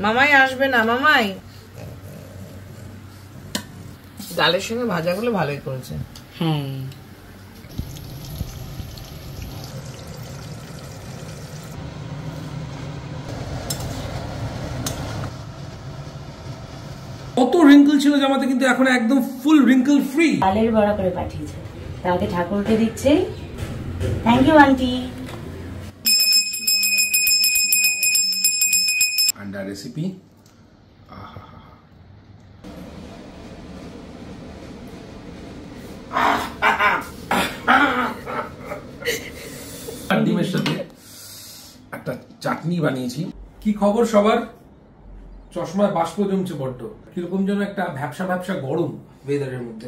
মামাই আসবে না? মামাই ডালের সঙ্গে ভাজাগুলো ভালোই করেছে। হ্যাঁ, কত রিঙ্কল ছিল জামাতে, কিন্তু এখন একদম ফুল রিঙ্কল ফ্রি। ডালের বড়া করে পাঠিয়েছে, তাকে ঠাকুরকে দিচ্ছে। Thank you aunty. আন্ডা রেসিপি, ডিমের সাথে একটা চাটনি বানিয়েছি। কি খবর সবার? চশমায় বাষ্প জমছে বড্ড, কিরকম যেন একটা ভ্যাপসা ভ্যাপসা গরম ওয়েদারের মধ্যে।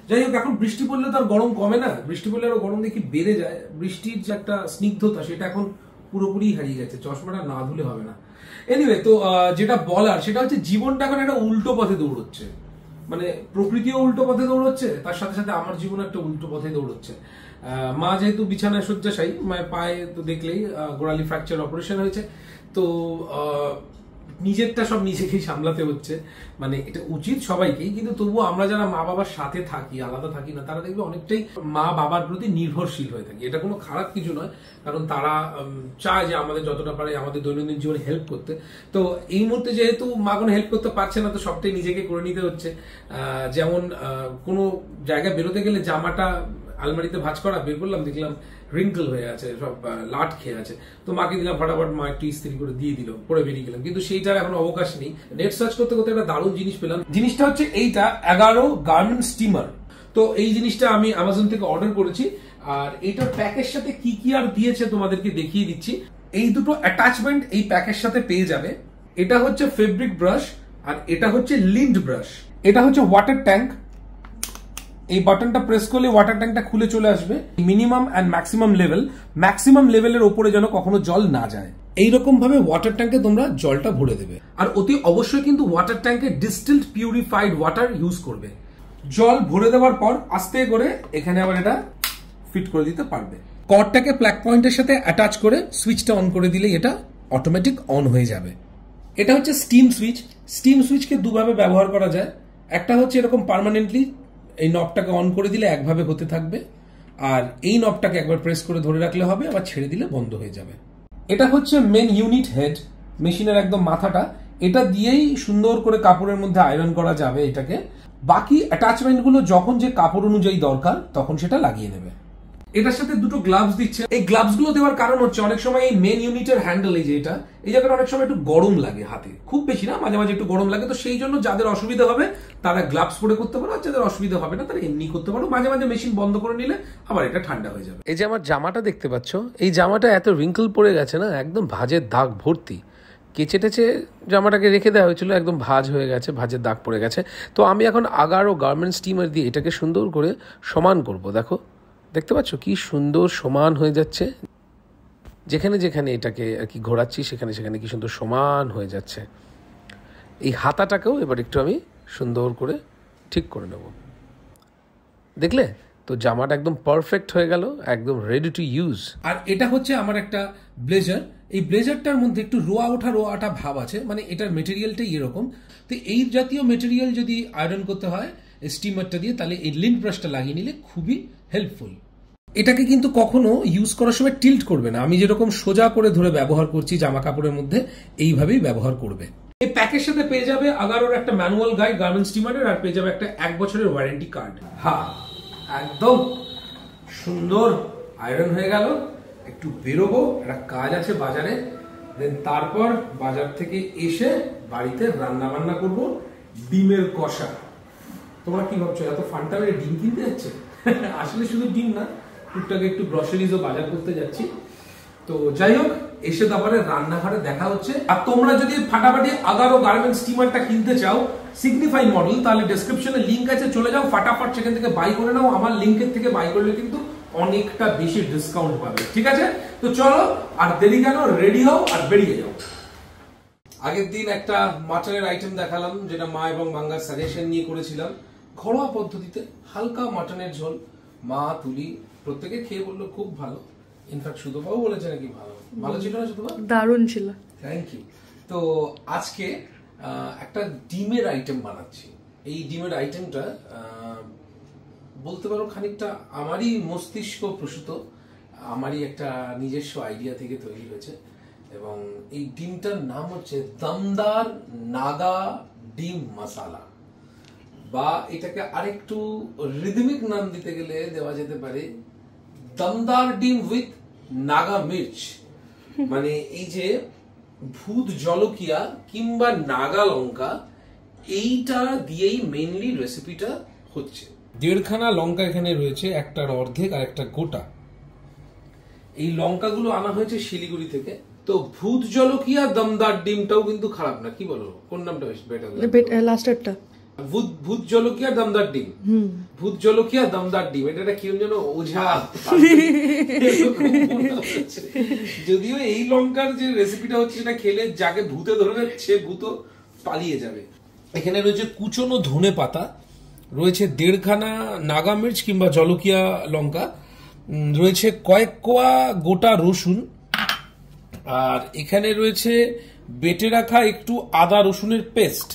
যাই হোক, এখন বৃষ্টি পড়লে তো আর গরম কমে না, বৃষ্টি পড়লে আরো গরম দেখি বেড়ে যায়। বৃষ্টির যে একটা স্নিগ্ধতা সেটা এখন পুরোপুরি হারিয়ে গেছে, চশমাটা না ধুলে হবে না। এনিওয়ে, তো যেটা বলার সেটা হচ্ছে জীবনটা এখন একটা উল্টো পথে দৌড়চ্ছে। মানে প্রকৃতিও উল্টো পথে দৌড়চ্ছে, তার সাথে সাথে আমার জীবন একটা উল্টো পথে দৌড়চ্ছে। মা যেহেতু বিছানায় শয্যাশায়ী, মায়ের পায়ে তো দেখলেই গোড়ালি ফ্র্যাকচার অপারেশন হয়েছে, তো নিজেরটা সব নিজেকেই সামলাতে হচ্ছে। মানে এটা উচিত সবাইকেই, কিন্তু তবুও আমরা যারা মা বাবার সাথে থাকি, আলাদা থাকি না, তারা দেখবে অনেকটাই মা বাবার প্রতি নির্ভরশীল হয়ে থাকি। এটা কোনো খারাপ কিছু নয়, কারণ তারা চায় যে আমাদের যতটা পারে আমাদের দৈনন্দিন জীবনে হেল্প করতে। তো এই মুহূর্তে যেহেতু মা কোনো হেল্প করতে পারছে না, তো সবটাই নিজেকে করে নিতে হচ্ছে। যেমন কোনো জায়গায় বেরোতে গেলে জামাটা আলমারিতে ভাঁজ করা, বের করলাম, দেখলাম রিঙ্কল হয়ে আছে, সব লাট খেয়ে আছে, তো মাকে দিলাম, ফটাফট মা একটু ইস্ত্রি করে দিয়ে দিল, পরে বেরিয়ে গেলাম। কিন্তু সেইটার এখন অবকাশ নেই। নেট সার্চ করতে করতে একটা দারুণ জিনিস পেলাম। জিনিসটা হচ্ছে এইটা 11 গার্মেন্ট স্টিমার। তো এই জিনিসটা আমি অ্যামাজন থেকে অর্ডার করেছি, আর এইটার প্যাকের সাথে কি কি আর দিয়েছে তোমাদেরকে দেখিয়ে দিচ্ছি। এই দুটো অ্যাটাচমেন্ট এই প্যাকের সাথে পেয়ে যাবে। এটা হচ্ছে ফেব্রিক ব্রাশ, আর এটা হচ্ছে লিন্ড ব্রাশ। এটা হচ্ছে ওয়াটার ট্যাঙ্ক। এই বাটনটা প্রেস করলে ওয়াটার ট্যাঙ্কটা খুলে চলে আসবে। Minimum and maximum level, maximum লেভেলের উপরে যেন কখনো জল না যায়, এইরকম ভাবে ওয়াটার ট্যাঙ্কে তোমরা জলটা ভরে দেবে। আর অতি অবশ্যই কিন্তু ওয়াটার ট্যাঙ্কে ডিস্টিলড পিউরিফাইড ওয়াটার ইউজ করবে। জল ভরে দেওয়ার পর আস্তে করে এখানে আবার এটা ফিট করে দিতে পারবে। কর্ডটাকে প্লাগ পয়েন্টের সাথে অ্যাটাচ করে সুইচটা অন করে দিলেই এটা অটোমেটিক অন হয়ে যাবে। এটা হচ্ছে স্টিম সুইচ। স্টিম সুইচকে দুভাবে ব্যবহার করা যায়। একটা হচ্ছে এরকম পার্মানেন্টলি এই নবটাকে অন করে দিলে একভাবে হতে থাকবে, আর এই নবটাকে একবার প্রেস করে ধরে রাখলে হবে, আবার ছেড়ে দিলে বন্ধ হয়ে যাবে। এটা হচ্ছে মেন ইউনিট হেড, মেশিনের একদম মাথাটা। এটা দিয়েই সুন্দর করে কাপড়ের মধ্যে আয়রন করা যাবে এটাকে। বাকি অ্যাটাচমেন্ট গুলো যখন যে কাপড় অনুযায়ী দরকার তখন সেটা লাগিয়ে নেবে। এটার সাথে দুটো গ্লাভস দিচ্ছে। এই গ্লাভস গুলো দেওয়ার কারণ হচ্ছে অনেক সময় এই মেন ইউনিটের হ্যান্ডেল, এই যে এটা, এই জায়গাটা অনেক সময় একটু গরম লাগে হাতে, খুব বেশি না, মাঝে মাঝে একটু গরম লাগে। তো সেই জন্য যাদের অসুবিধা হবে তারা গ্লাভস পরে করতে পারো, আর যাদের অসুবিধা হবে না তারা এমনি করতে পারো। মাঝে মাঝে মেশিন বন্ধ করে নিলে আবার এটা ঠান্ডা হয়ে যাবে। এই যে আমার জামাটা দেখতে পাচ্ছ, এই জামাটা এত রিঙ্কল পড়ে গেছে না, একদম ভাঁজের দাগ ভর্তি। কেচে টেচে জামাটাকে রেখে দেওয়া হয়েছিল, একদম ভাঁজ হয়ে গেছে, ভাঁজের দাগ পড়ে গেছে। তো আমি এখন 11 গার্মেন্ট স্টিমার দিয়ে এটাকে সুন্দর করে সমান করব। দেখো, দেখতে পাচ্ছ কি সুন্দর সমান হয়ে যাচ্ছে। যেখানে যেখানে এটাকে আর কি ঘোরাচ্ছি সেখানে সেখানে কি সুন্দর সমান হয়ে যাচ্ছে। এই হাতাটাকেও এবার একটু আমি সুন্দর করে ঠিক করে নেব। দেখলে তো জামাটা একদম পারফেক্ট হয়ে গেল, একদম রেডি টু ইউজ। আর এটা হচ্ছে আমার একটা ব্লেজার। এই ব্লেজারটার মধ্যে একটু রোয়া ওঠা ভাব আছে, মানে এটার মেটেরিয়ালটাই এরকম। তো এই জাতীয় মেটেরিয়াল যদি আয়রন করতে হয় স্টিমারটা দিয়ে, তাহলে এই লিন্ড ব্রাশটা লাগিয়ে নিলে খুবই হেল্পফুল। এটাকে কিন্তু কখনো ইউজ করার সময় টিল্ট করবে না। আমি যেরকম সোজা করে ধরে ব্যবহার করছি জামা কাপড়ের মধ্যে, এইভাবেই ব্যবহার করবে। এই প্যাকের সাথে পেয়ে যাবে 11 একটা ম্যানুয়াল গাইড গার্মেন্ট স্টিমারের, আর পেয়ে যাবে একটা 1 বছরের ওয়ারেন্টি কার্ড। হ্যাঁ, একদম সুন্দর আয়রন হয়ে গেল। একটু বেরোবো, একটা কাজ আছে বাজারে, দেন তারপর বাজার থেকে এসে বাড়িতে রান্না বান্না করবো। ডিমের কষা। তোমরা কি ভাবছো এত ফান্টা মেরে ডিম কিনতে যাচ্ছে? আসলে শুধু ডিম না, টুকটাক একটু গ্রসারিজও বাজার করতে যাচ্ছি। তো যাই হোক, এসে তারপরে রান্নাঘরে দেখা হচ্ছে। আর তোমরা যদি ফাটাফাটি 11 গার্মেন্ট স্টিমারটা কিনতে চাও, সিগনিফাই মডেল, তাহলে ডেসক্রিপশনে লিংক আছে, চলে যাও, ফাটাফাট সেখান থেকে বাই করে নাও। আমার লিংকের থেকে বাই করলে কিন্তু অনেকটা বেশি ডিসকাউন্ট পাবে, ঠিক আছে? তো চলো আর দেরি কেন, রেডি হও আর বেরিয়ে যাও। আগের দিন একটা মাটনের আইটেম দেখালাম, যেটা মা এবং বাঙ্গার সাজেশন নিয়ে করেছিলাম। ঘরোয়া পদ্ধতিতে হালকা মাটনের ঝোল। মা, তুলি প্রত্যেকে খেয়ে বললো খুব ভালো। ইনফ্যাক্ট সুধোবাবু বলেছে নাকি ভালো ছিল না? সুধোবা, দারুণ ছিল। Thank you. তো আজকে একটা ডিমের আইটেম বানাচ্ছি। এই ডিমের আইটেমটা বলতে পারো খানিকটা আমারই মস্তিষ্ক প্রসূত, আমারই একটা নিজস্ব আইডিয়া থেকে তৈরি হয়েছে। এবং এই ডিমটার নাম হচ্ছে দমদার নাগা ডিম মশালা, বা এটাকে আরেকটু রিদমিক নাম দিতে গেলে দেওয়া যেতে পারে দমদার ডিম উইথ নাগা মির্চ। মানে এই যে ভূত জলকিয়া কিংবা নাগা লঙ্কা, এইটা দিয়েই মেইনলি রেসিপিটা হচ্ছে। 1.5 খানা লঙ্কা এখানে রয়েছে, একটার অর্ধেক আর একটা গোটা। এই লঙ্কাগুলো আনা হয়েছে শিলিগুড়ি থেকে। তো ভূত জলকিয়া দমদার ডিমটাও কিন্তু খারাপ না, কি বলো কোন নামটা বেশি বেটার? লাস্টেরটা ভূত জলকিয়া দমদার ডিম, ভূত জলকিয়া দমদার ডিম, এটা কি যেন ওঝা। যদিও এই লঙ্কার যে রেসিপিটা হচ্ছে সেটা খেলে যাকে ভূতে ধরে সে ভূত পালিয়ে যাবে। এখানে রয়েছে কুচনো ধনে পাতা, রয়েছে 1.5 খানা নাগা মির্চ কিংবা জলকিয়া লঙ্কা, রয়েছে কয়েক কোয়া গোটা রসুন, আর এখানে রয়েছে বেটে রাখা একটু আদা রসুনের পেস্ট।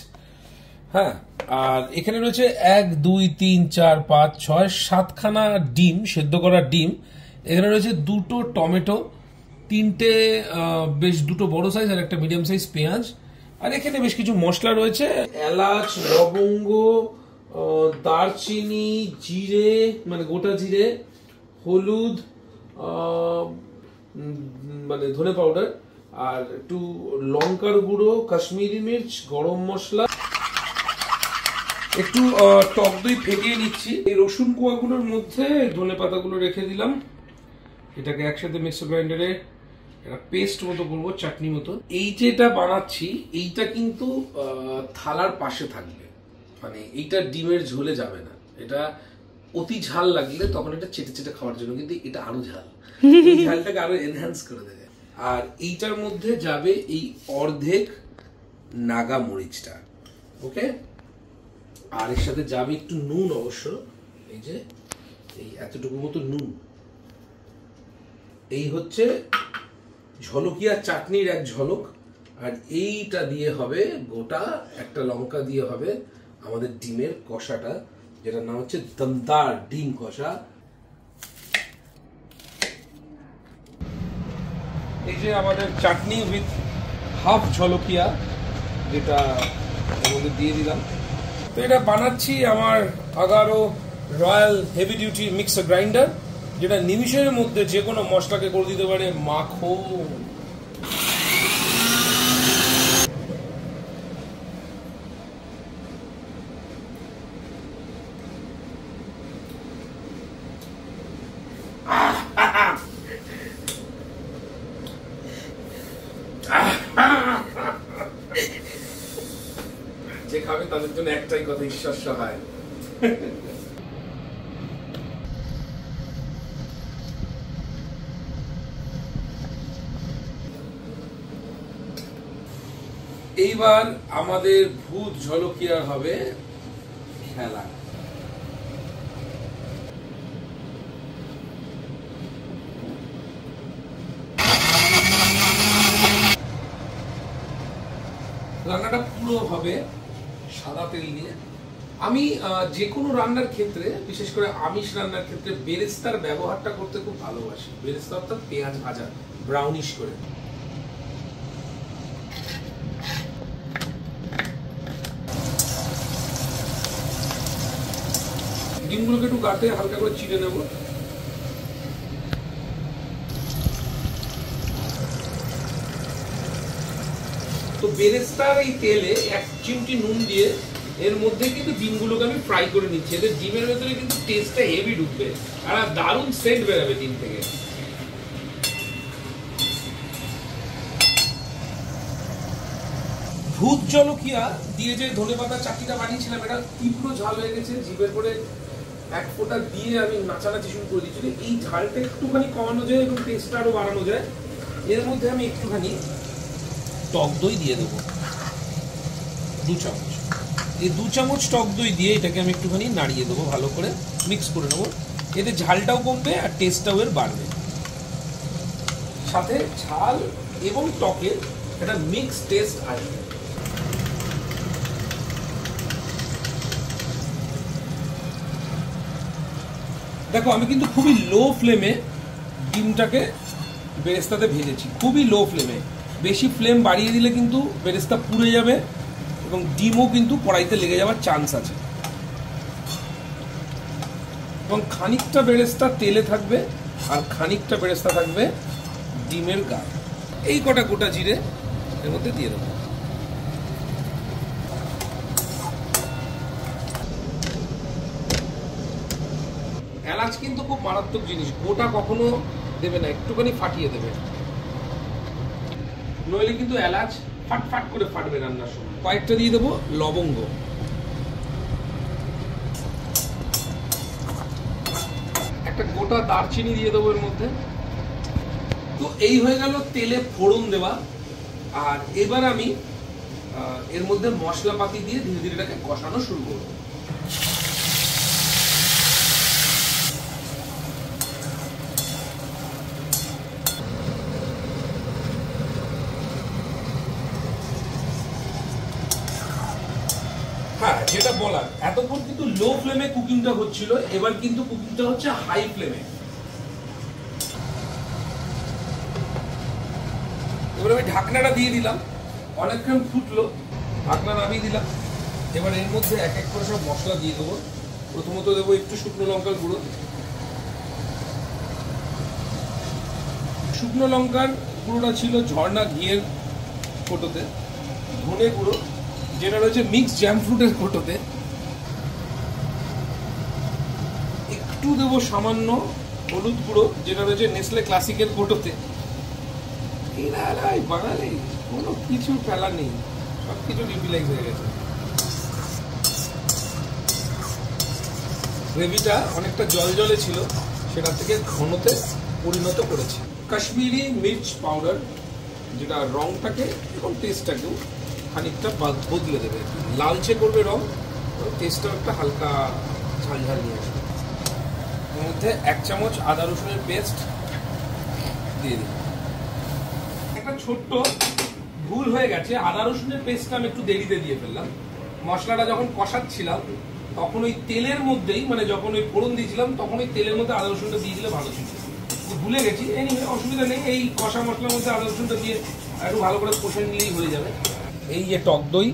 হ্যাঁ, আর এখানে রয়েছে 1 2 3 4 5 6 7 খানা ডিম, সেদ্ধ করা ডিম। এখানে রয়েছে 2টো টমেটো, 3টে বেশ 2টো বড় সাইজ আর একটা মিডিয়াম সাইজ পেঁয়াজ। আর এখানে বেশ কিছু মশলা রয়েছে, এলাচ, লবঙ্গ, দারচিনি, জিরে মানে গোটা জিরে, হলুদ, মানে ধনে পাউডার, আর একটু লঙ্কার গুঁড়ো, কাশ্মীরি মির্চ, গরম মশলা, একটু টক দই ফেটিয়ে নিচ্ছি। এই রসুন কোয়াগুলোর মধ্যে ধনে পাতাগুলো রেখে দিলাম, এটাকে একসাথে মিক্সার গ্রাইন্ডারে একটা পেস্ট মতো করবো, চাটনি মতো। এই যেটা বানাচ্ছি এইটা কিন্তু থালার পাশে থাকবে, মানে এইটা ডিমের ঝোলে যাবে না। এটা অতি ঝাল লাগলে তখন এটা চেটে চেটে খাওয়ার জন্য, কিন্তু এটা আরো ঝাল, ঝালটাকে আরো এনহ্যান্স করে দেবে। আর এইটার মধ্যে যাবে এই অর্ধেক নাগা মরিচটা, ওকে। আর এর সাথে যাবে একটু নুন, অবশ্য এই যে এই এতটুকু মতো নুন। এই হচ্ছে ঝলকিয়া চাটনির এক ঝলক। আর এইটা দিয়ে হবে গোটা একটা লঙ্কা দিয়ে হবে আমাদের ডিমের কষাটা, যেটার নাম হচ্ছে দমদার ডিম কষা। এই যে আমাদের চাটনি উইথ হাফ ঝলকিয়া, যেটা এর মধ্যে দিয়ে দিলাম। তো এটা বানাচ্ছি আমার Agaro royal heavy duty mixer grinder, যেটা নিমিষের মধ্যে যে কোনো মশলাকে করে দিতে পারে মাখন। যে খাবে তাদের জন্য একটাই কথা, ঈশ্বর সহায়। এইবার আমাদের ভূত ঝলকিয়া হবে খেলা। রান্নাটা পুরো হবে সাদা তেল দিয়ে। আমি যে কোনো রান্নার ক্ষেত্রে, বিশেষ করে আমিষ রান্নার ক্ষেত্রে বেরেস্তার ব্যবহারটা করতে খুব ভালোবাসি। বেরেস্তা অর্থাৎ পেঁয়াজ ভাজা, ব্রাউনিশ করে। ডিমগুলোকে একটু গাতে হালকা করে চিড়ে নেব। তো বেরেস্তার এই তেলে 1 চিমটি নুন দিয়ে এর মধ্যে কিন্তু ডিমগুলোকে আমি ফ্রাই করে নিচ্ছি। এদের ডিমের ভেতরে কিন্তু টেস্টটা হেভি ঢুকবে আর দারুণ সেন্ট বেরোবে ডিম থেকে। ভূত জলকিয়া দিয়ে যে ধনেপাতা চাটনিটা বানিয়েছিলাম, এটা তীব্র ঝাল হয়ে গেছে, জিভের করে 1 ফোঁটা দিয়ে আমি নাচানাচি শুরু করে দিচ্ছি। এই ঝালটা একটুখানি কমানো যায় এবং টেস্টটা আরো বাড়ানো যায়। এর মধ্যে আমি একটুখানি টক দই দিয়ে দেবো, 2 চামচ। এই 2 চামচ টক দই দিয়ে এটাকে আমি একটুখানি নাড়িয়ে দেবো, ভালো করে মিক্স করে নেবো। এতে ঝালটাও কমবে আর টেস্টটাও এর বাড়বে। সাথে ঝাল এবং টকের একটা মিক্স টেস্ট আসবে। দেখো আমি কিন্তু খুবই লো ফ্লেমে ডিমটাকে বেরেস্তাতে ভেজেছি, খুবই লো ফ্লেমে। বেশি ফ্লেম বাড়িয়ে দিলে কিন্তু বেরেস্তা পুড়ে যাবে এবং ডিমও কিন্তু কড়াইতে লেগে যাওয়ার চান্স আছে। এবং খানিকটা বেরেস্তা তেলে থাকবে আর খানিকটা বেরেস্তা থাকবে ডিমের গায়ে। এই কটা গোটা জিরে এর মধ্যে দিয়ে দেবো। এলাচ কিন্তু খুব মারাত্মক জিনিস, গোটা কখনো দেবে না, একটুখানি ফাটিয়ে দেবে, নইলে কিন্তু এলাচ ফাট ফাট করে ফাটবে রান্নার সময়। কয়েকটা দিয়ে দেবো লবঙ্গ, একটা গোটা দারচিনি দিয়ে দেবো এর মধ্যে। তো এই হয়ে গেল তেলে ফোড়ন দেওয়া। আর এবার আমি এর মধ্যে মশলাপাতি দিয়ে ধীরে ধীরে এটাকে কষানো শুরু করবো। হ্যাঁ, যেটা বলার, এতক্ষণ কিন্তু লো ফ্লেমে কুকিংটা হচ্ছিল, এবার কিন্তু কুকিংটা হচ্ছে হাই ফ্লেমে। এবার আমি ঢাকনাটা দিয়ে দিলাম, অনেকক্ষণ ফুটলো, ঢাকনা নামিয়ে দিলাম। এবার এর মধ্যে এক এক করে সব মশলা দিয়ে দেবো। প্রথমত দেবো একটু শুকনো লঙ্কার গুঁড়ো। শুকনো লঙ্কার গুঁড়োটা ছিল ঝর্ণা ঘিয়ের কোটোতে। ধনে গুঁড়ো যেটা রয়েছে মিক্স জ্যাম ফ্রুটের কোটোতে। একটু দেবো সামান্য হলুদ গুঁড়ো যেটা রয়েছে নেসলে ক্লাসিকের কোটোতে। বাঙালি কোনো কিছু ফেলা নেই, সবকিছু ইউটিলাইজ হয়ে গেছে। গ্রেভিটা অনেকটা জল জলে ছিল, সেটা থেকে ঘনতে পরিণত করেছি। কাশ্মীরি মির্চ পাউডার, যেটা রংটাকে এবং টেস্টটাকেও খানিকটা বদলে দেবে, লালচে করবে রং, টেস্টটা একটা হালকা ঝাল ঝাল নিয়ে আসবে। এর মধ্যে 1 চামচ আদা রসুনের পেস্ট দিয়ে দিই। একটা ছোট্ট ভুল হয়ে গেছে, আদা রসুনের পেস্টটা আমি একটু দেরিতে দিয়ে ফেললাম। মশলাটা যখন কষাচ্ছিলাম তখন ওই তেলের মধ্যেই, মানে যখন ওই ফোড়ন দিয়েছিলাম তখন ওই তেলের মধ্যে আদা রসুনটা দিয়ে দিলে ভালো ছিল। ভুলে গেছি, এনিওয়ে অসুবিধা নেই, এই কষা মশলার মধ্যে আদা রসুনটা দিয়ে একটু ভালো করে কষে নিলেই হয়ে যাবে। এই যে টক দই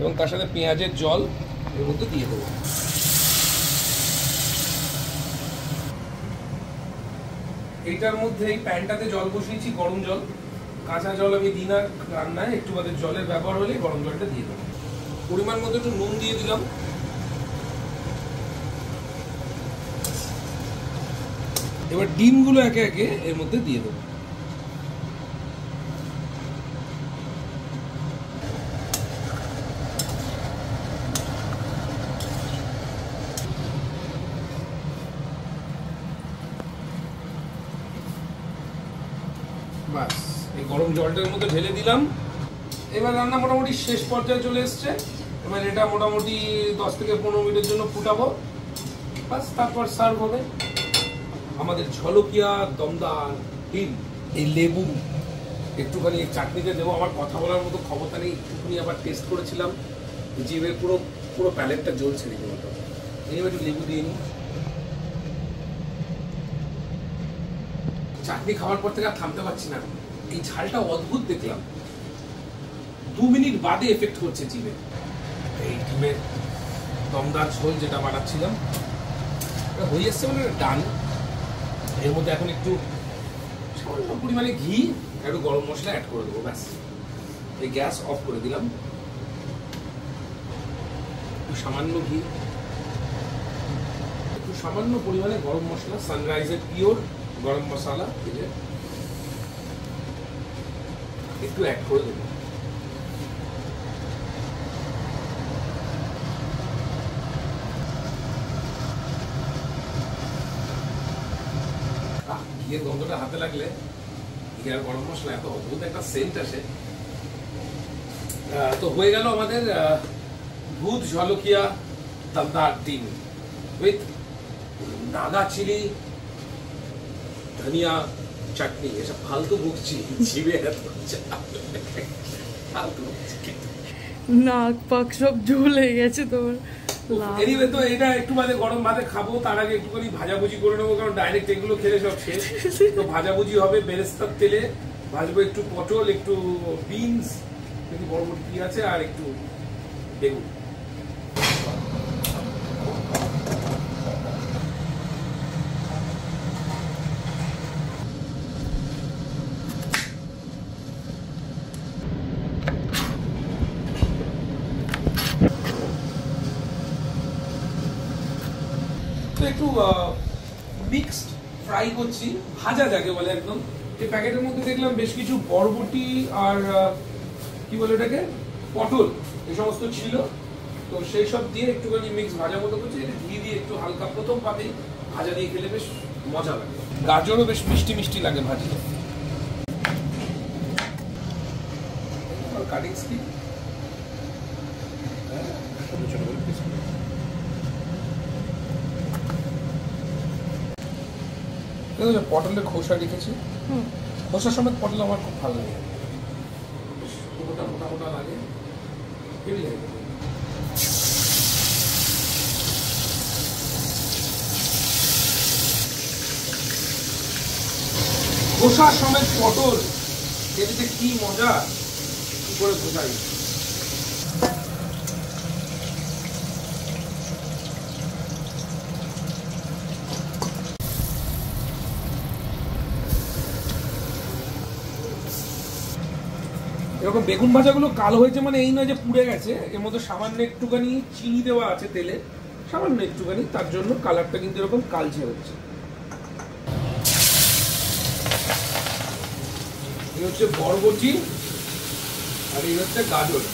এবং তার সাথে পেঁয়াজের জল এর মধ্যে দিয়ে দেবো। এইটার মধ্যে এই প্যানটাতে জল বসিয়েছি, গরম জল। কাঁচা জল আমি দিই না রান্নায়, একটু বাদে জলের ব্যবহার হলে গরম জলটা দিয়ে দেবো। পরিমাণ মতো একটু নুন দিয়ে দিলাম। এবার ডিমগুলো একে একে এর মধ্যে দিয়ে দেবো। বাস, এই গরম জলটার মধ্যে ঢেলে দিলাম। এবার রান্না মোটামুটি শেষ পর্যায়ে চলে এসছে। এবার এটা মোটামুটি 10 থেকে 15 মিনিটের জন্য ফুটাবো, বাস, তারপর সার্ভ হবে আমাদের ঝলকিয়া দমদার ডিম। এই লেবু একটুখানি চাটনিতে দেবো, আমার কথা বলার মতো ক্ষমতা নেই, একটুখানি আবার টেস্ট করেছিলাম, জিভের পুরো পুরো প্যালেটটা জ্বলছে রীতিমতো। এইবার একটু লেবু দিয়ে নিই। চাটনি খাওয়ার পর থেকে আর থামতে পারছি না, এই ঝালটা অদ্ভুত দেখলাম, 2 মিনিট বাদে এফেক্ট করছে জিভে। এই ডিমের দমদার ঝোল যেটা বানাচ্ছিলাম হয়ে এসছে, মানে ডান। এর মধ্যে এখন একটু সামান্য পরিমাণে ঘি, একটু গরম মশলা অ্যাড করে দেবো, ব্যাস। এই গ্যাস অফ করে দিলাম। একটু সামান্য ঘি, একটু সামান্য পরিমাণে গরম মশলা, সানরাইজের পিওর গরম মশলা একটু অ্যাড করে দেবো। ঘিয়ের গন্ধটা হাতে লাগলে, ঘি আর গরম মশলা এত অদ্ভুত একটা সেন্ট আসে। তো হয়ে গেল আমাদের ভূত ঝলকিয়া দমদার ডিম উইথ নাগা চিলি, ধনিয়া, চাটনি এসব ফালতু বকছি, জিভে এত ফালতু নাক পাক সব ঝুলে গেছে তোর। এনিওয়ে, তো এটা একটু বাদে গরম ভাতে খাবো, তার আগে একটুখানি ভাজাভুজি করে নেবো, কারণ ডাইরেক্ট এগুলো খেলে সব শেষ। তো ভাজাভুজি হবে বেরেস্তার তেলে, ভাজবো একটু পটল, একটু বিনস, একটু বরবটি কি আছে, আর একটু বেগুন। তো একটু মিক্সড ফ্রাই করছি, ভাজা যাকে বলে একদম। এই প্যাকেটের মধ্যে দেখলাম বেশ কিছু বরবটি আর কি বলে এটাকে, পটল, এই সমস্ত ছিল। তো সেই সব দিয়ে একটুখানি মিক্স ভাজা মতো করছি, ঘি দিয়ে একটু হালকা, প্রথম পাতে ভাজা দিয়ে খেলে বেশ মজা লাগে। গাজরও বেশ মিষ্টি মিষ্টি লাগে ভাজলে। কাটিং স্টিক, ছোট ছোট করে পিস করে পটলের খোসা রেখেছি, খোসা সমেত পটল আমার খুব ভালো লাগে, মোটা মোটা মোটা লাগে, হেভি লাগে। খোসা সমেত পটল খেতে কি মজা, কি করে বোঝাই। এরকম বেগুন ভাজাগুলো কালো হয়েছে মানে এই নয় যে পুড়ে গেছে, এর মধ্যে সামান্য একটুখানি চিনি দেওয়া আছে তেলে, সামান্য একটুখানি, তার জন্য কালারটা কিন্তু এরকম কালচে হচ্ছে। এই হচ্ছে বরবটি আর এই হচ্ছে গাজর।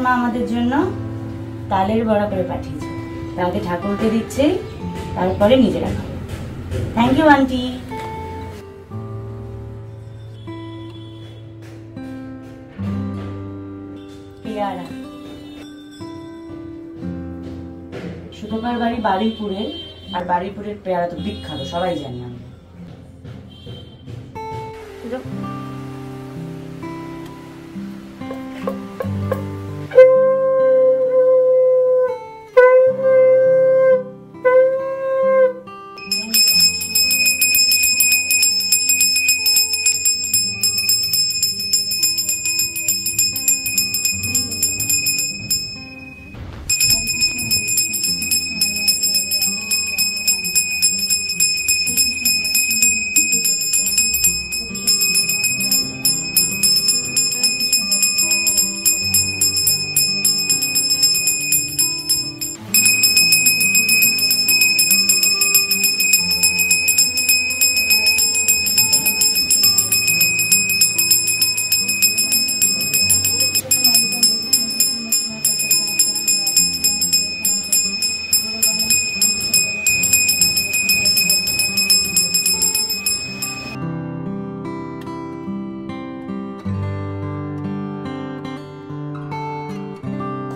মা আমাদের জন্য তালের বড়া করে পাঠিয়েছে, আগে ঠাকুরকে দিচ্ছে, তারপরে নিজেরা খাবে। Thank you aunty. পেয়ারা, সুতোপার বাড়ি বারুইপুরে, আর বারুইপুরের পেয়ারা তো বিখ্যাত, সবাই জানি আমি।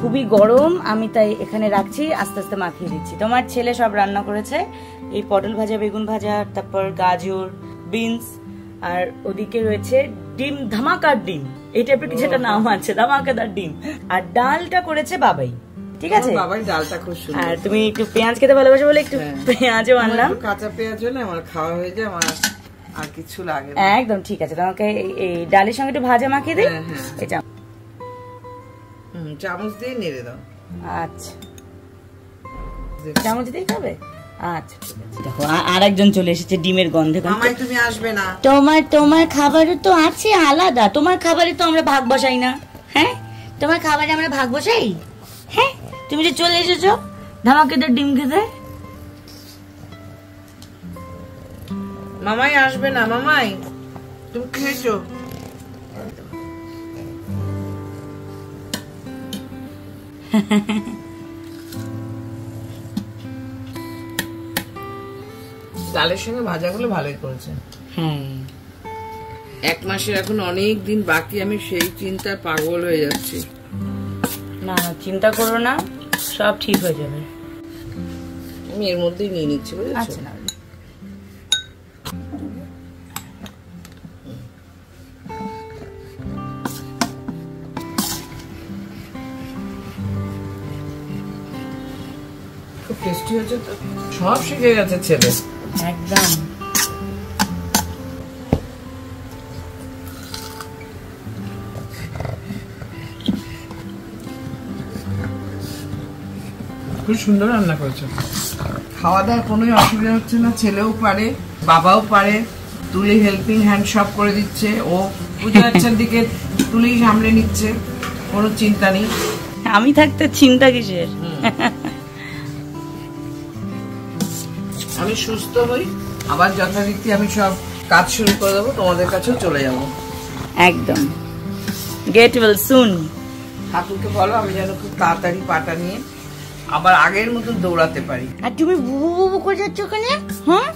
খুবই গরম, আমি তাই এখানে রাখছি, আস্তে আস্তে মাখিয়ে দিচ্ছি। তোমার ছেলে সব রান্না করেছে, এই পটল ভাজা, বেগুন ভাজা, তারপর গাজর, বিনস, আর ওদিকে রয়েছে ডিম, ধামাকার ডিম, এই টাইপের কিছু একটা নাম আছে, ধামাকাদার ডিম। আর ডালটা করেছে বাবাই, ঠিক আছে? বাবাই ডালটা খুব সুন্দর। আর তুমি একটু পেঁয়াজ খেতে ভালোবাসো বলে একটু পেঁয়াজও আনলাম। কাঁচা পেঁয়াজ হলে আমার খাওয়া হয়ে যায়, আমার আর কিছু লাগে না। একদম ঠিক আছে, তোমাকে এই ডালের সঙ্গে একটু ভাজা মাখিয়ে দিই। এটা চামচ দিয়ে নেড়ে দাও। আচ্ছা, চামচ দিয়ে খাবে? আচ্ছা ঠিক আছে। দেখো আরেকজন চলে এসেছে ডিমের গন্ধে। মামাই তুমি আসবে না? তোমার খাবারে তো আছে আলাদা, তোমার খাবারে তো আমরা ভাগ বসাই না। হ্যাঁ, তোমার খাবারে আমরা ভাগ বসাই? হ্যাঁ, তুমি যে চলে এসেছো ধামাকেদার ডিম খেতে। মামাই আসবে না? মামাই তুমি খেয়েছো? ডালের সঙ্গে ভাজাগুলো ভালোই করেছে। হ্যাঁ, 1 মাসের এখন অনেক দিন বাকি, আমি সেই চিন্তায় পাগল হয়ে যাচ্ছি। না চিন্তা করো না, সব ঠিক হয়ে যাবে। আমি এর মধ্যেই নিয়ে নিচ্ছি, বুঝেছো? আচ্ছা না খুব টেস্টি হয়েছে তো, সব শিখে গেছে ছেলে একদম। খুব সুন্দর রান্না করেছে। খাওয়া দাওয়ার কোনো অসুবিধা হচ্ছে না, ছেলেও পারে, বাবাও পারে। তুলি হেল্পিং হ্যান্ড সব করে দিচ্ছে, ও পুজো আচ্ছার দিকে তুলি সামলে নিচ্ছে, কোনো চিন্তা নেই। আমি থাকতে চিন্তা কিসের? আমি সুস্থ হই, আবার যথারীতি আমি সব কাজ শুরু করে দেবো, তোমাদের কাছেও চলে যাব একদম। Get well soon. ঠাকুরকে বলো আমি যেন খুব তাড়াতাড়ি পাটা নিয়ে আবার আগের মতন দৌড়াতে পারি। আর তুমি বুবু বুবু করে যাচ্ছ ওখানে? হ্যাঁ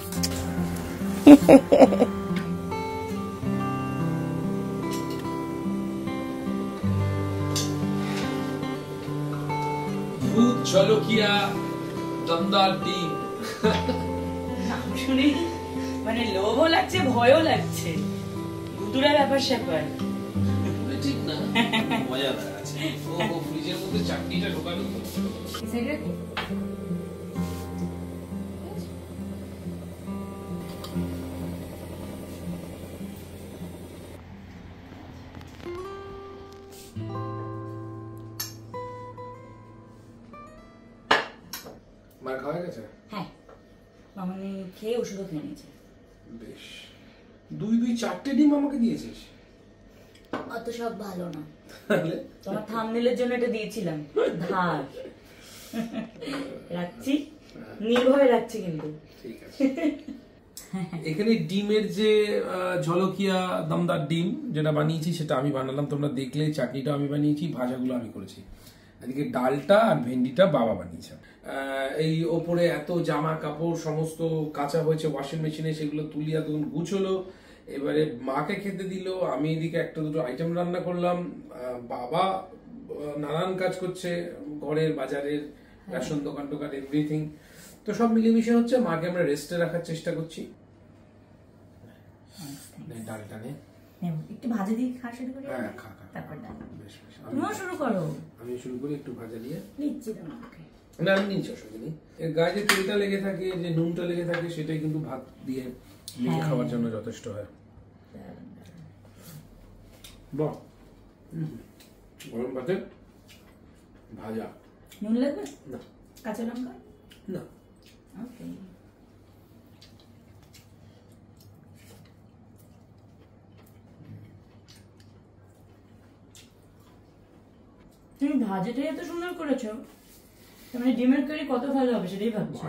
ভূত ঝলকিয়া দমদার ডিম। শুনি মানে লোভও লাগছে, ভয়ও লাগছে, ভুতুরা ব্যাপার স্যাপার। ঠিক না, মজাদার আছে। ও ফ্রিজের মধ্যে চাটনিটা ঢোকানো। মার খাওয়া গেছে? হ্যাঁ, মামনি খেয়ে ওষুধও খেয়ে নিয়েছে। বেশ, 2-4টে ডিম আমাকে দিয়েছিস। অত সব ভালো না, তোমার থাম্বনেইলের জন্য এটা দিয়েছিলাম ধার। রাখছি, নির্ভয় রাখছি কিন্তু। ঠিক আছে। এখানে ডিমের যে ঝলকিয়া দমদার ডিম যেটা বানিয়েছি সেটা আমি বানালাম, তোমরা দেখলে। চাটনিটা আমি বানিয়েছি, ভাজাগুলো আমি করেছি। এদিকে ডালটা আর ভেন্ডিটা বাবা বানিয়েছে। এই ওপরে এত জামা কাপড় সমস্ত কাঁচা হয়েছে ওয়াশিং মেশিনে, সেগুলো তুলিয়া তখন গুছলো, এবারে মাকে খেতে দিল। আমি এদিকে একটা দুটো আইটেম রান্না করলাম, বাবা নানান কাজ করছে, ঘরের বাজারের রেশন দোকান টোকান এভরিথিং। তো সব মিলেমিশে হচ্ছে। মাকে আমরা রেস্টে রাখার চেষ্টা করছি। ডালটা নে, একটু ভাজা দিয়ে খা শুরু করি। হ্যাঁ খা খা, তারপর ডাল। বেশ বেশ, তুমিও শুরু করো। আমি শুরু করি একটু ভাজা দিয়ে। নিচ্ছি তোমাকে। না আমি নিচ্ছি, অসুবিধা নেই। এর গায়ে যে তেলটা লেগে থাকে, যে নুনটা লেগে থাকে, সেটাই কিন্তু ভাত দিয়ে মেখে খাওয়ার জন্য যথেষ্ট হয়। বাহ, গরম ভাতে ভাজা। নুন লাগবে? না। কাঁচা লঙ্কা? না। ওকে। তুমি ভাজাটাই এত সুন্দর করেছো, তার মানে ডিমের কারি কত ভালো হবে সেটাই ভাবছি।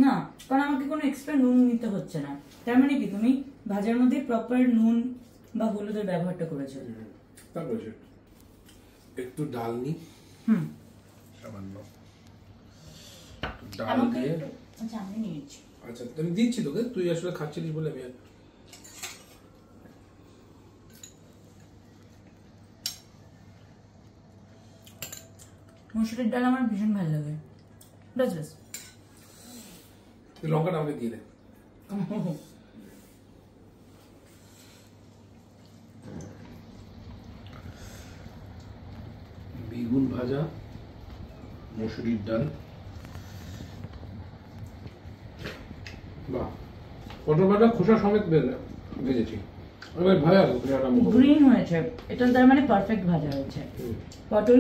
না, কারণ আমাকে কোনো এক্সট্রা নুন নিতে হচ্ছে না। তার মানে কি তুমি ভাজার মধ্যে প্রপার নুন বা হলুদের ব্যবহারটা করেছো। তারপরে একটু ডাল নি, সামান্য ডাল দিয়ে। আচ্ছা আমি নিয়েছি। আচ্ছা আমি দিচ্ছি তোকে, তুই আসলে খাচ্ছিলিস বলে আমি। মসুরের ডাল আমার ভীষণ ভালো লাগে। বাস বাস, তুই লঙ্কাটা আমাকে দিয়ে দে। বেগুন ভাজা, মসুরির ডাল। বাহ, পটল ভাজা খোসা সমেত ভেজেছি। ভাজা গ্রিন হয়েছে, এটা তার মানে পারফেক্ট ভাজা হয়েছে। পটল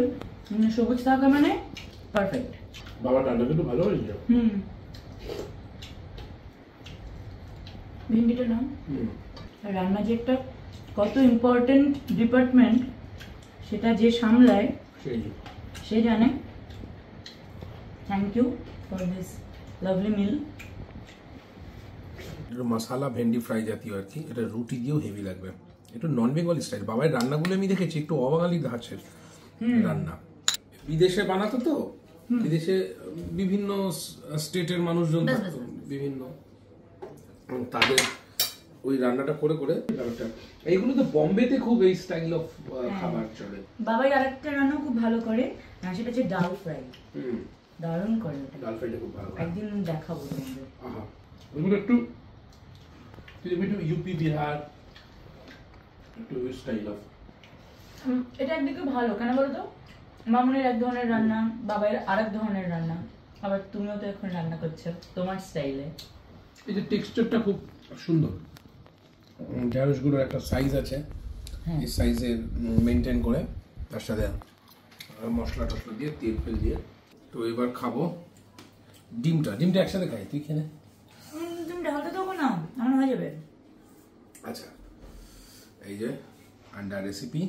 সবুজ থাকা মানে পারফেক্ট। বাবা ডালটা কিন্তু ভালো হয়েছে। ভেন্ডিটা নাও। রান্না যে একটা কত ইম্পর্টেন্ট ডিপার্টমেন্ট, সেটা যে সামলায় সে জানে। Thank you for this lovely meal. Masala bhindi fry জাতীয় আর কি, এটা রুটি দিয়েও হেভি লাগবে। একটু নন বেঙ্গলি স্টাইল। বাবার রান্নাগুলো আমি দেখেছি একটু অবাঙালি ধাঁচের রান্না। বিদেশে বানাতো তো, বিদেশে বিভিন্ন স্টেটের মানুষজন থাকতো, বিভিন্ন তাদের ওই রান্নাটা করে করে এইগুলো তো বোম্বেতে খুব এই স্টাইল অফ খাবার চলে। বাবাই আরেকটা রান্না খুব ভালো করে, সেটা হচ্ছে ডাল ফ্রাই। দারুণ করে ওটা, ডাল ফ্রাইটা খুব ভালো। একদিন দেখাবো তোমাদের। আহা, ওইগুলো একটু ইউপি বিহার একটু স্টাইল অফ। এটা একদিকে ভালো, কেন বলো তো, মামুনের এক ধরনের রান্না, বাবাইয়ের আরেক ধরনের রান্না, আবার তুমিও তো এখন রান্না করছো তোমার স্টাইলে। এই যে টেক্সচারটা খুব সুন্দর, ঢেঁড়সগুলোর একটা সাইজ আছে, এই সাইজে মেনটেন করে তার সাথে মশলা টশলা দিয়ে তেল ফেল দিয়ে। তো এবার খাবো ডিমটা একসাথে খাই, তুই খেয়ে নে। তুমি ঢালতে দেবো না, আমার হয়ে যাবে। আচ্ছা, এই যে আন্ডা রেসিপি,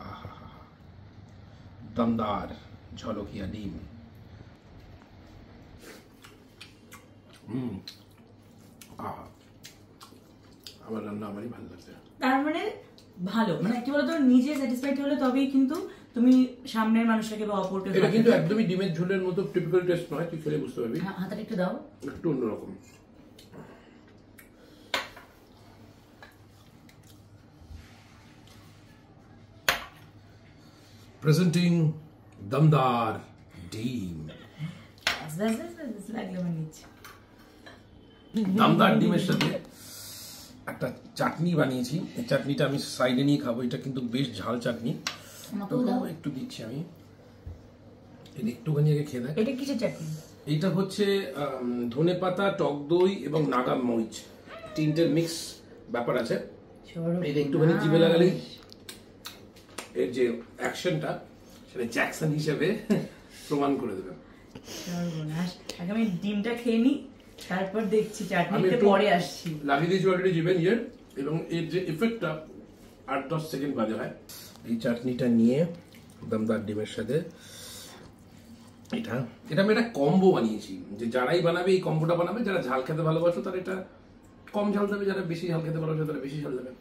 আহা দমদার ঝলকিয়া ডিম। আহা, আমার রান্না আমারই ভালো লাগছে। তার মানে ভালো, মানে কি বলতো, নিজে স্যাটিসফাইড হলে তবেই কিন্তু তুমি সামনের মানুষটাকে বা অপরকে। এটা কিন্তু একদমই ডিমের ঝোলের মতো টিপিক্যাল টেস্ট নয়, তুই খেলে বুঝতে পারবি। হাতাটা একটু দাও, একটু অন্যরকম। প্রেজেন্টিং দমদার ডিম। লাগলে বানিয়েছি। দমদার ডিমের সাথে একটা চাটনি বানিয়েছি, এই চাটনিটা আমি সাইডে নিয়ে খাবো। এটা কিন্তু বেশ ঝাল চাটনি, একটু দিচ্ছি আমি। এটা একটুখানি আগে খেয়ে দেখ। এটা কিসের চাটনি? এইটা হচ্ছে ধনেপাতা, টক দই এবং নাগা মরিচ, তিনটের মিক্স ব্যাপার আছে। এটা একটুখানি জিভে লাগালেই এর যে অ্যাকশনটা সেটা জ্যাকসন হিসেবে প্রমাণ করে দেবে। আগে আমি ডিমটা খেয়ে নিই, তারপর দেখছি চাটনিতে পরে আসছি। লাগিয়ে দিয়েছি অলরেডি জিভে নিজের, এবং এর যে এফেক্টটা 8-10 সেকেন্ড বাজে হয়। এই চাটনিটা নিয়ে দমদার ডিমের সাথে এটা আমি একটা কম্বো বানিয়েছি, যে যারাই বানাবে এই কম্বোটা বানাবে, যারা ঝাল খেতে ভালোবাসো তারা এটা কম ঝাল দেবে, যারা বেশি ঝাল খেতে ভালোবাসো তারা বেশি ঝাল দেবে।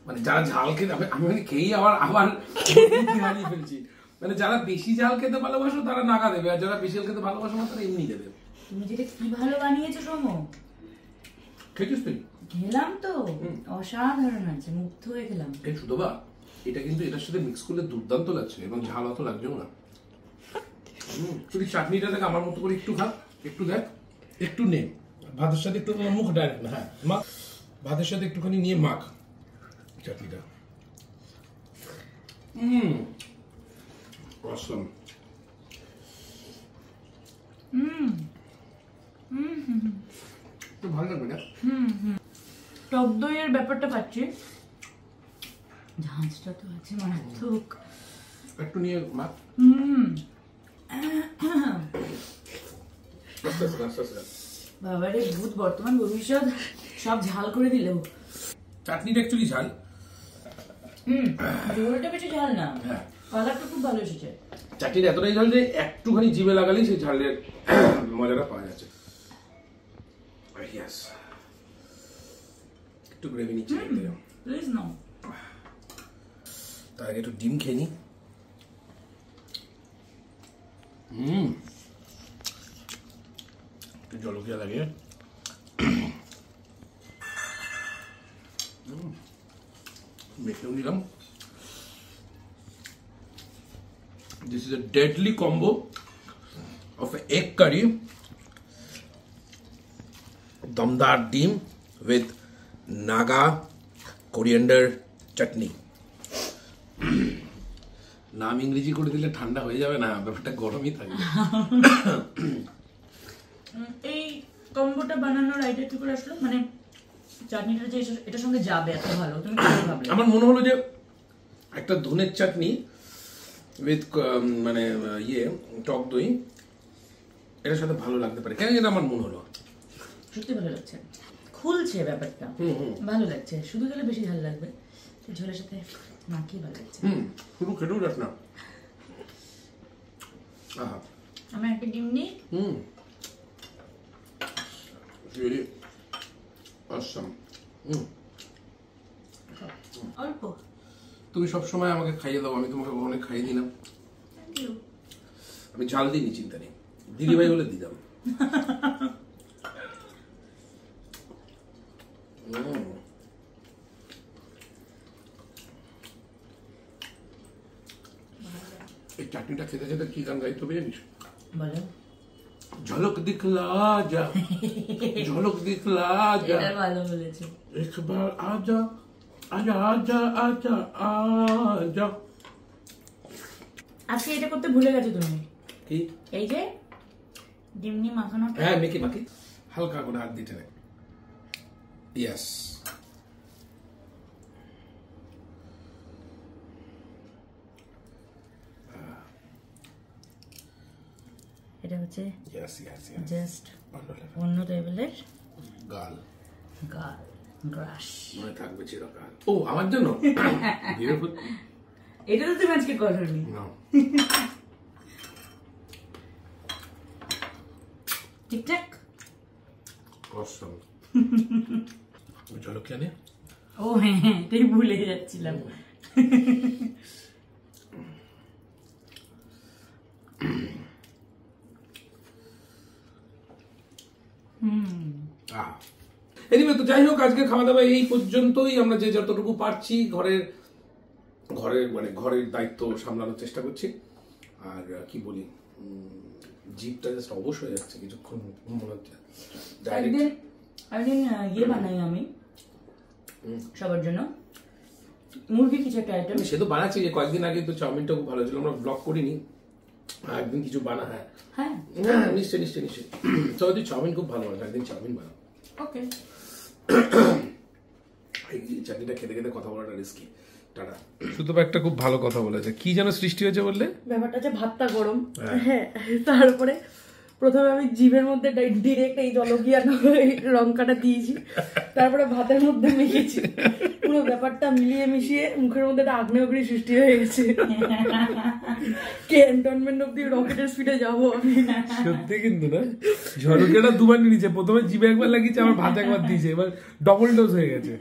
মানে যারা ঝাল খেতে, আমি মানে খেয়েই আবার হারিয়ে ফেলছি। মানে যারা বেশি ঝাল খেতে ভালোবাসো তারা নাগা দেবে, আর যারা বেশি ঝাল খেতে ভালোবাসো না তারা এমনি দেবে। তুমি যেটা কি ভালো বানিয়েছো সোম, খেয়েছিস তুই? খেলাম তো, অসাধারণ আছে, মুগ্ধ হয়ে গেলাম। এই শুধু বা এটা কিন্তু এটার সাথে মিক্স করলে দুর্দান্ত লাগছে, এবং ঝাল অত লাগছেও না। তুই চাটনিটা দেখ আমার মতো করে একটু খা, একটু দেখ, একটু নে ভাতের সাথে, একটু মুখ ডাইরেক্ট না, হ্যাঁ মাখ ভাতের সাথে একটুখানি নিয়ে মাখ চাটনিটা। অসম। তো ভালো লাগবে না? টক দইয়ের ব্যাপারটা পাচ্ছি, ঝাঁঝটা তো আছে মারাত্মক। একটু নিয়ে মাখ। বাবারে ভূত বর্তমান ভবিষ্যৎ সব ঝাল করে দিল। চাটনিটা অ্যাকচুয়ালি ঝাল, ঝোলটা বেশি ঝাল না, কালারটা খুব ভালো এসেছে। চাটনিটা এতটাই ঝাল যে একটুখানি জিভে লাগালেই সেই ঝালের মজাটা পাওয়া যাচ্ছে। একটু গ্রেভি নিচ্ছি, প্লিজ নাও। তার আগে একটু ডিম খেয়ে নি। একটু জলকিয়া লাগে। মেখেও নিলাম। This is a deadly combo of egg curry, damdar deem with naga coriander chutney. নাম ইংরেজি করে দিলে ঠান্ডা হয়ে যাবে না, ব্যাপারটা গরমই থাকবে। এই কম্বোটা বানানোর আইডিয়া কি করে আসলো? মানে চাটনিটা যে এটার সঙ্গে যাবে এত ভালো, তুমি কিভাবে ভাবলে? আমার মনে হলো যে একটা ধনের চাটনি উইথ মানে ইয়ে টক দই এটার সাথে ভালো লাগতে পারে, কেন এটা আমার মনে হলো। সত্যি ভালো লাগছে, খুলছে ব্যাপারটা, ভালো লাগছে। শুধু গেলে বেশি ঝাল লাগবে, ঝোলের সাথে মাখিয়ে ভালো লাগছে। শুধু খেতেও যাস না। আমি একটা ডিম নিই। Really awesome. অল্প। তুমি সবসময় আমাকে খাইয়ে দাও, আমি তোমাকে অনেক খাইয়ে দিলাম। আমি ঝাল দিইনি, চিন্তা নেই, দিদিভাই হলে দিতাম। এই চাটনিটা খেতে খেতে কি গান গাইতে হবে জানিস? বলো। ঝলক দিখলা যা, ঝলক দিখলা যা, এটা ভালো বলেছো। একবার আজা আজা আজা আজা আজা। আজকে এটা করতে ভুলে গেছো তুমি। কি? এই যে ডিমনি মাখানো। হ্যাঁ, মেখে মাখি হালকা করে হাত দিতে নেই। ইয়েস, এটা হচ্ছে ইয়েস ইয়েস ইয়েস, জাস্ট ভালো লাগে। অন্য লেভেলের গাল গ্রাস। মনে থাকবে চিরকাল। ও, আমার জন্য? Beautiful. এটা তো তুমি আজকে করোনি। No. ঠিকঠাক। Awesome. চলো কেন? ও হ্যাঁ, এটাই ভুলে যাচ্ছিলাম। এনিওয়ে, তো যাই হোক, আজকে খাওয়া দাওয়া এই পর্যন্তই। আমরা যে যতটুকু পারছি ঘরের মানে ঘরের দায়িত্ব সামলানোর চেষ্টা করছি। আর কি বলি, জিভটা জাস্ট অবশ হয়ে যাচ্ছে কিছুক্ষণ, মনে হচ্ছে একদিন ইয়ে বানাই আমি সবার জন্য, মুরগি কিছু একটা আইটেম। সে তো বানাচ্ছি, যে কয়েকদিন আগে তো চাউমিনটা খুব ভালো ছিল, আমরা ব্লগ করিনি। একদিন কিছু বানা। হ্যাঁ হ্যাঁ হ্যাঁ, নিশ্চয়ই নিশ্চয়ই নিশ্চয়ই। তো তুই চাউমিন খুব ভালো বানাস, একদিন চাউমিন বানাও। ওকে। এই চাটনিটা খেতে খেতে কথা বলাটা রিস্কি। টাটা। সুতরাং একটা খুব ভালো কথা বলেছে, কি যেন সৃষ্টি হয়েছে বললে? ব্যাপারটা হচ্ছে ভাতটা গরম, হ্যাঁ, তারপরে প্রথমে আমি জিভের মধ্যে ডিরেক্ট এই জলকিয়া লঙ্কাটা দিয়েছি, তারপরে ভাতের মধ্যে মেখেছি, পুরো ব্যাপারটা মিলিয়ে মিশিয়ে মুখের মধ্যে একটা আগ্নেয়গিরি সৃষ্টি হয়ে গেছে। ক্যান্টনমেন্ট অব্দি রকেটের স্পিডে যাবো আমি। সত্যি কিন্তু না, ঝলকিয়াটা দুবার নিয়েছে, প্রথমে জিভে একবার লাগিয়েছে, আবার ভাত একবার দিয়েছে, এবার ডবল ডোজ হয়ে গেছে।